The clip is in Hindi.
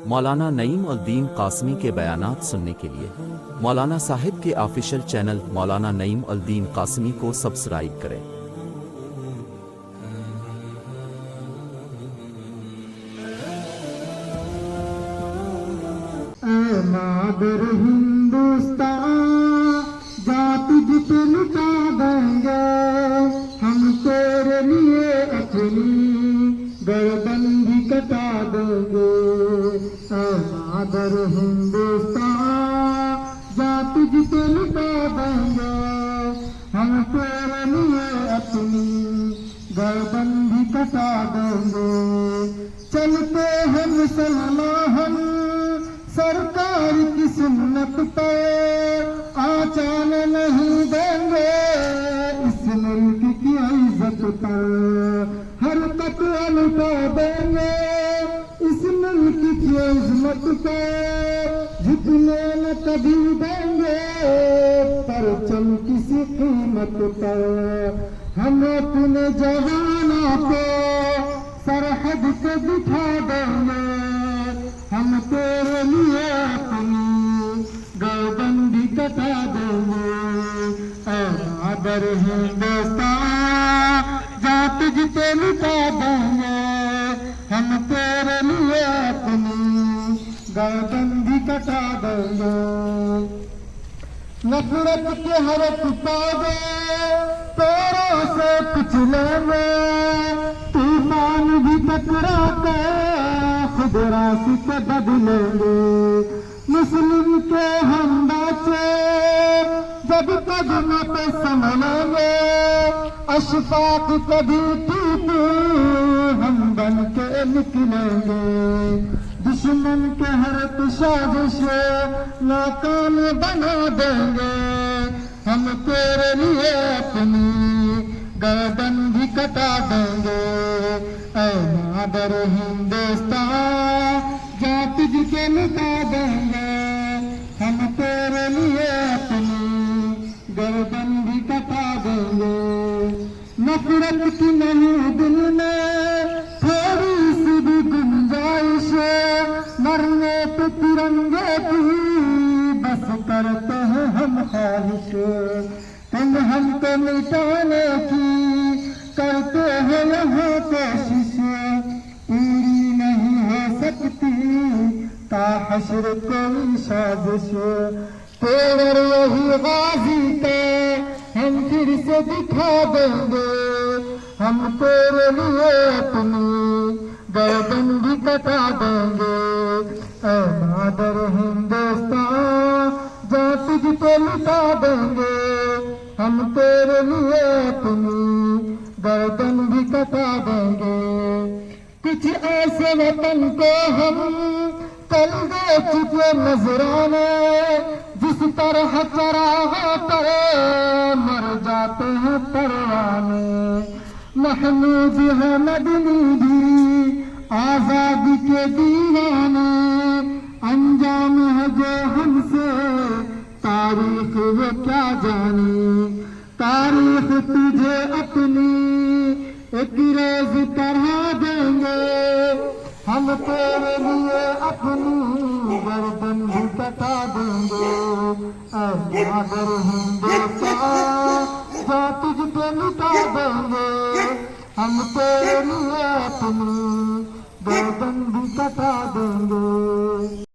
मौलाना नईम उल दीन कासमी के बयानात सुनने के लिए मौलाना साहिब के ऑफिशियल चैनल मौलाना नईम उल दीन कासमी को सब्सक्राइब करें। मादर हिंदुस्तान जात जिसे लुटा देंगे हम तेरे लिए अपनी गर्दन भी कटा देंगे। मादर हिंदुस्तान जात जिसे लुटा देंगे हम तेरे लिए अपनी गर्दन भी कटा देंगे। चलते हैं मुसलमान सरकार की सुन्नत पर आचान नहीं देंगे। इस मुल्क की इज्जत पर हरकत लुटा देंगे। इस मुल्क की इज्जत पर झुकने न कभी देंगे। परचम किसी कीमत पर हम अपने जवानों को सरहद से बिठा देंगे। हम तेरे लिए अपनी गर्दन भी कटा देंगे। मादर हिंदुस्तान जात जिते लुटा देंगे हम तेरे लिए अपनी गर्दन भी कटा देंगे। नफरत के हर किताबे पैरों से कुचलेंगे। तूफान भी टकराते खुद रास्ते बदलेंगे। मुस्लिम के हम बच्चे जब कदम पे संभलेंगे। अशफाक कभी टूटे हम बन के निकलेंगे। दुश्मन के हर साजिश नाकाम बना देंगे। हम तेरे लिए अपनी गर्दन भी कटा देंगे। मादर हिंदुस्तान जात जिसे लुटा देंगे हम तेरे लिए अपनी गर्दन भी कटा देंगे। नफरत की नहीं दिल में थोड़ी सी भी गुंजाइश मरने पे तिरंगे की बस करते हैं हम ख्वाहिश। तुम हमको मिटाने की करते हैं यहाँ कोशिश। पूरी नहीं हो सकती ता हश्र कोई साजिश। तेरे वही गाजी के हम फिर से दिखा देंगे। हम तेरे लिए अपनी गर्दन भी कटा देंगे। मादर हिंदुस्तान जात जिते लुटा देंगे हम तेरे लिए अपनी गर्दन भी कटा देंगे। कुछ ऐसे वतन को हम कल दे चुके नजराने जिस तरह चराहों पर मर जाते हैं परवाने। महमूद है मदनी भी आजादी के दीवाने। अंजाम है जो हमसे तारीख वो क्या जाने। तारीख तुझे अपनी एक रोज पढ़ा देंगे। हम तेरे लिए अपनी गर्दन भी कटा देंगे। मादर हिंदुस्तान जो तुझ पे लुटा देंगे हम तेरे लिए अपनी गर्दन भी कटा देंगे।